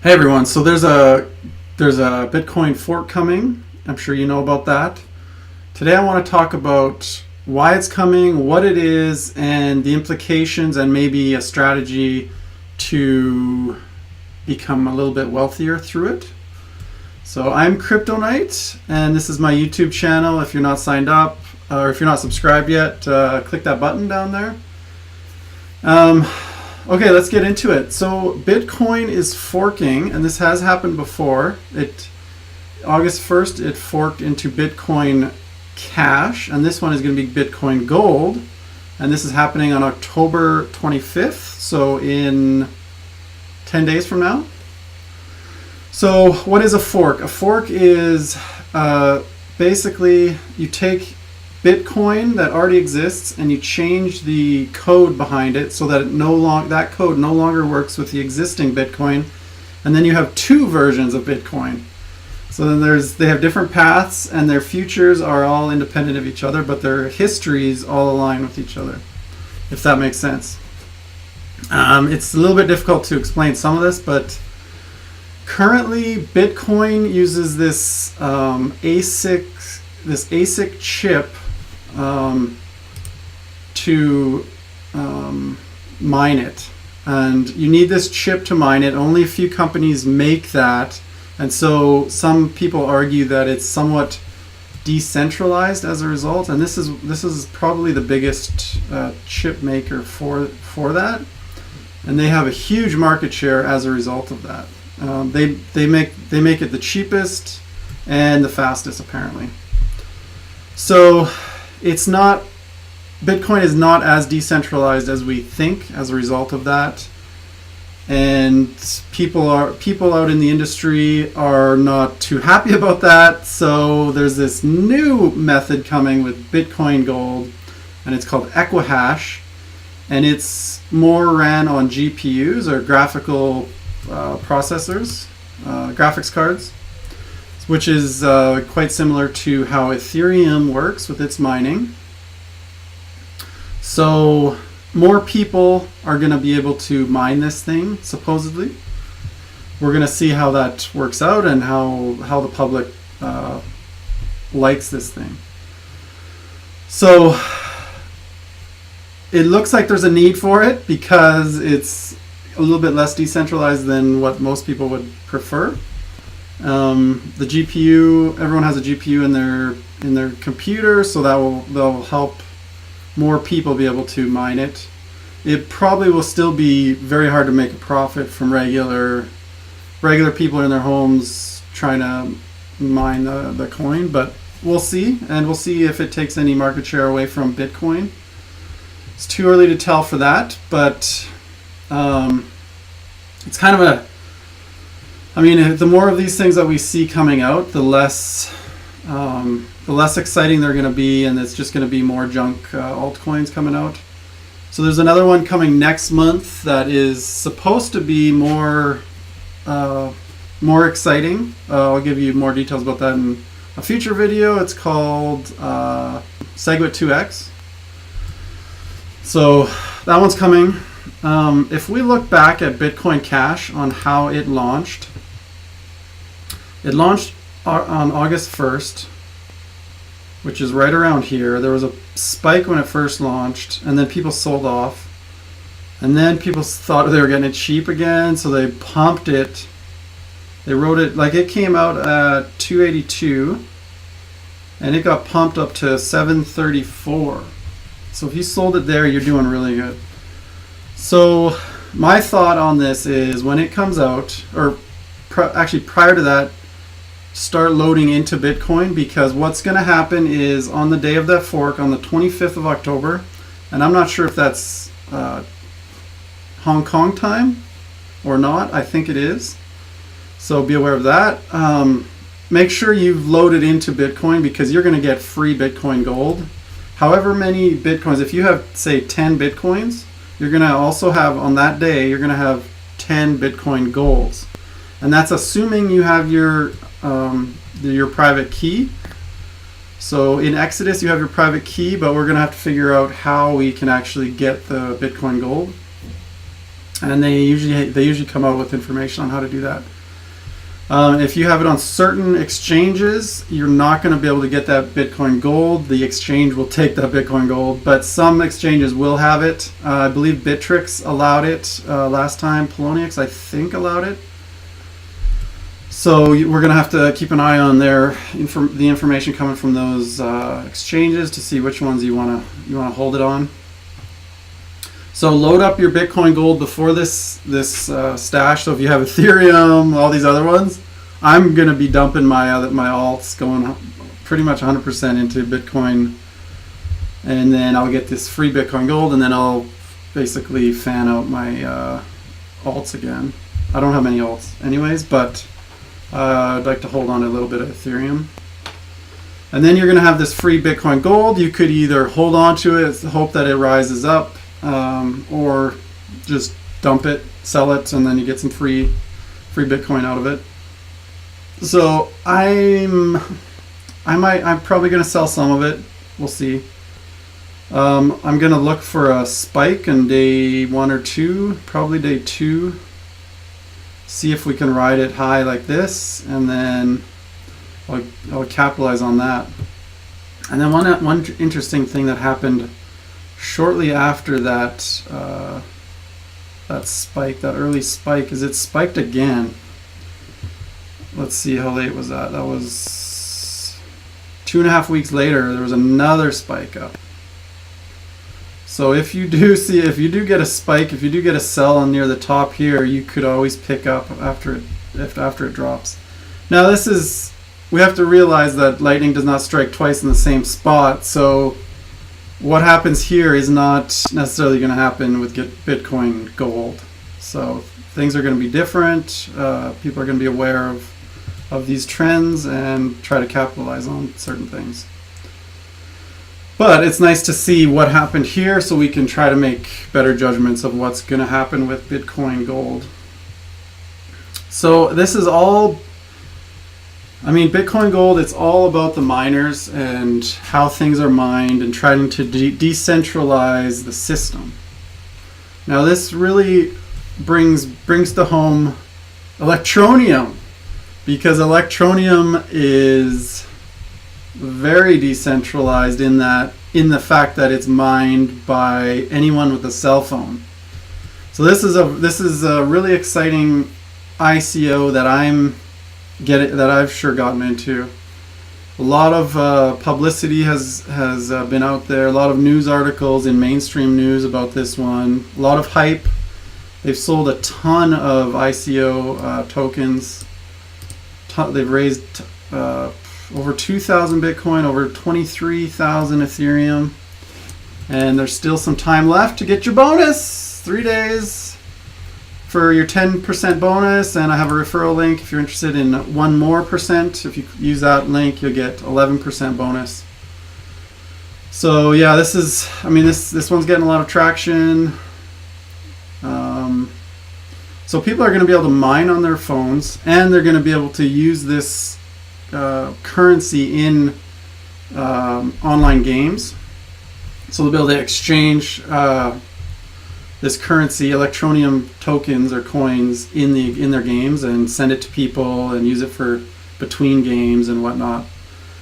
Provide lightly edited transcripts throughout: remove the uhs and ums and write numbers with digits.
Hey everyone, so there's a Bitcoin fork coming. I'm sure you know about that. Today I want to talk about why it's coming, what it is, and the implications and maybe a strategy to become a little bit wealthier through it. So I'm Cryptonite and this is my YouTube channel. If you're not signed up or if you're not subscribed yet, click that button down there. Um, Okay, let's get into it. So Bitcoin is forking, and this has happened before. August 1st, it forked into Bitcoin Cash, and this one is going to be Bitcoin Gold, and this is happening on October 25th, so in 10 days from now. So what is a fork? A fork is basically you take Bitcoin that already exists and you change the code behind it so that that code no longer works with the existing Bitcoin, and then you have two versions of Bitcoin. So then they have different paths and their futures are all independent of each other, but their histories all align with each other, if that makes sense. It's a little bit difficult to explain some of this, but currently Bitcoin uses this ASIC chip to mine it, and you need this chip to mine it. Only a few companies make that, and so some people argue that it's somewhat decentralized as a result, and this is probably the biggest chip maker for that, and they have a huge market share as a result of that. They make it the cheapest and the fastest apparently. So Bitcoin is not as decentralized as we think as a result of that, and people out in the industry are not too happy about that. So there's this new method coming with Bitcoin Gold, and it's called Equihash, and it's more ran on GPUs or graphical processors, graphics cards, which is quite similar to how Ethereum works with its mining. So more people are going to be able to mine this thing, supposedly. We're going to see how that works out and how the public likes this thing. So it looks like there's a need for it because it's a little bit less decentralized than what most people would prefer. The GPU, everyone has a GPU in their computer, so that'll help more people be able to mine it. It probably will still be very hard to make a profit from regular people in their homes trying to mine the coin, but we'll see, and we'll see if it takes any market share away from Bitcoin. It's too early to tell for that, but it's kind of the more of these things that we see coming out, the less exciting they're going to be, and it's just going to be more junk altcoins coming out. So there's another one coming next month that is supposed to be more exciting. I'll give you more details about that in a future video. It's called SegWit2x. So that one's coming. If we look back at Bitcoin Cash on how it launched on August 1st, which is right around here. There was a spike when it first launched, and then people sold off, and then people thought they were getting it cheap again, so they pumped it. They wrote it like it came out at 282, and it got pumped up to 734. So if you sold it there, you're doing really good. So my thought on this is when it comes out, or actually prior to that, start loading into Bitcoin, because what's going to happen is on the day of that fork, on the 25th of October, and I'm not sure if that's Hong Kong time or not. I think it is. So be aware of that. Make sure you've loaded into Bitcoin, because you're going to get free Bitcoin Gold. However many Bitcoins, if you have, say, 10 Bitcoins, you're going to also have, on that day, you're going to have 10 Bitcoin Golds. And that's assuming you have your private key. So in Exodus you have your private key, but we're going to have to figure out how we can actually get the Bitcoin Gold. and they usually come out with information on how to do that. If you have it on certain exchanges, you're not going to be able to get that Bitcoin Gold. The exchange will take that Bitcoin Gold, but some exchanges will have it. I believe Bittrex allowed it last time. Poloniex, I think, allowed it. So we're going to have to keep an eye on the information coming from those exchanges to see which ones you want to hold it on. So load up your Bitcoin Gold before this stash. So if you have Ethereum, all these other ones, I'm going to be dumping my alts, going pretty much 100% into Bitcoin, and then I'll get this free Bitcoin Gold, and then I'll basically fan out my alts again. I don't have many alts anyways, but I'd like to hold on to a little bit of Ethereum. And then you're going to have this free Bitcoin Gold. You could either hold on to it, hope that it rises up, or just dump it, sell it, and then you get some free Bitcoin out of it. So I'm probably going to sell some of it. We'll see. I'm going to look for a spike in day 1 or 2, probably day 2. See if we can ride it high like this, and then I'll capitalize on that. And then one interesting thing that happened shortly after that spike, that early spike, is it spiked again. Let's see how late was that. That was 2.5 weeks later. There was another spike up. So if you do get a spike, if you do get a sell on near the top here, you could always pick up after it drops. Now we have to realize that lightning does not strike twice in the same spot. So what happens here is not necessarily going to happen with Bitcoin Gold. So things are going to be different. People are going to be aware of these trends and try to capitalize on certain things. But it's nice to see what happened here so we can try to make better judgments of what's going to happen with Bitcoin Gold. So this is all, Bitcoin Gold, it's all about the miners and how things are mined and trying to decentralize the system. Now this really brings to home Electroneum, because Electroneum is very decentralized in the fact that it's mined by anyone with a cell phone. So this is a really exciting ICO that I've sure gotten into. A lot of publicity has been out there. A lot of news articles in mainstream news about this one. A lot of hype. They've sold a ton of ICO tokens. They've raised over 2,000 Bitcoin, over 23,000 Ethereum, and there's still some time left to get your bonus. 3 days for your 10% bonus, and I have a referral link if you're interested in 1 more percent. If you use that link, you'll get 11% bonus. So yeah, this one's getting a lot of traction. So people are going to be able to mine on their phones, and they're going to be able to use this currency in online games. So they'll be able to exchange this currency, Electroneum tokens or coins, in their games, and send it to people and use it for between games and whatnot.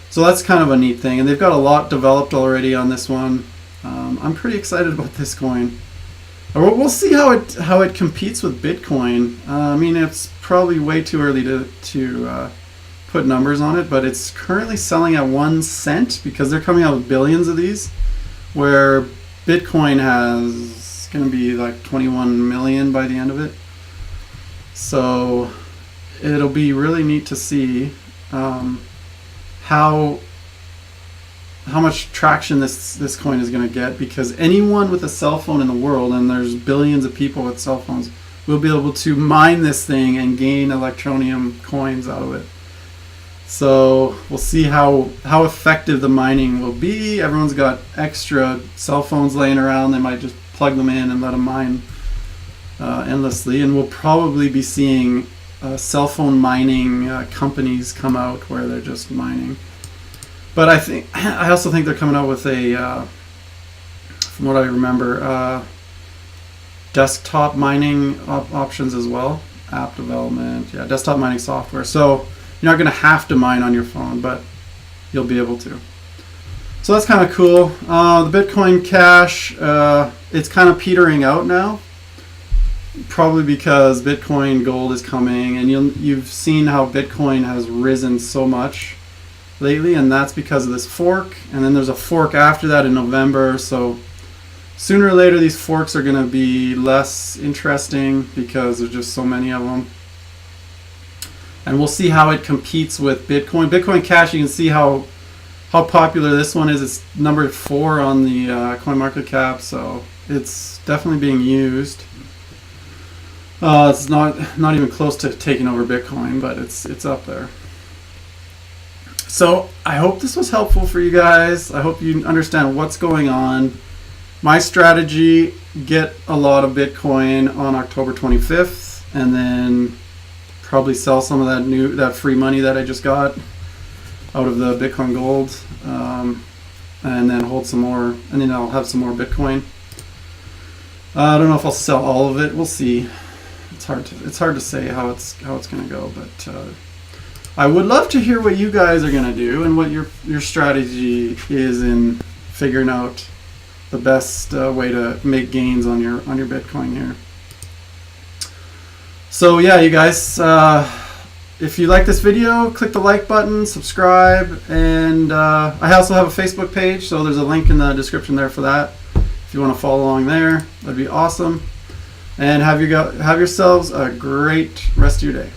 So that's kind of a neat thing, and they've got a lot developed already on this one. I'm pretty excited about this coin. We'll see how it competes with Bitcoin. It's probably way too early to put numbers on it, but it's currently selling at 1 cent because they're coming out with billions of these, where Bitcoin has going to be like 21 million by the end of it. So it'll be really neat to see how much traction this coin is going to get, because anyone with a cell phone in the world, and there's billions of people with cell phones, will be able to mine this thing and gain Electroneum coins out of it. So we'll see how effective the mining will be. Everyone's got extra cell phones laying around. They might just plug them in and let them mine endlessly, and we'll probably be seeing cell phone mining companies come out where they're just mining. But I also think they're coming out with from what I remember, desktop mining options as well. App development, yeah, desktop mining software. So you're not going to have to mine on your phone, but you'll be able to. So that's kind of cool. The Bitcoin Cash, it's kind of petering out now, probably because Bitcoin Gold is coming, and you've seen how Bitcoin has risen so much lately, and that's because of this fork. And then there's a fork after that in November, so sooner or later these forks are going to be less interesting because there's just so many of them. And we'll see how it competes with Bitcoin. Bitcoin Cash, you can see how popular this one is. It's number 4 on the CoinMarketCap, so it's definitely being used. It's not even close to taking over Bitcoin, but it's up there. So I hope this was helpful for you guys. I hope you understand what's going on. My strategy: get a lot of Bitcoin on October 25th, and then probably sell some of that free money that I just got out of the Bitcoin Gold, and then hold some more, and then I'll have some more Bitcoin. I don't know if I'll sell all of it. We'll see. It's hard to say how it's going to go, but I would love to hear what you guys are going to do and what your strategy is in figuring out the best way to make gains on your Bitcoin here. So yeah, you guys, if you like this video, click the like button, subscribe, and I also have a Facebook page, so there's a link in the description there for that. If you want to follow along there, that'd be awesome. And have yourselves a great rest of your day.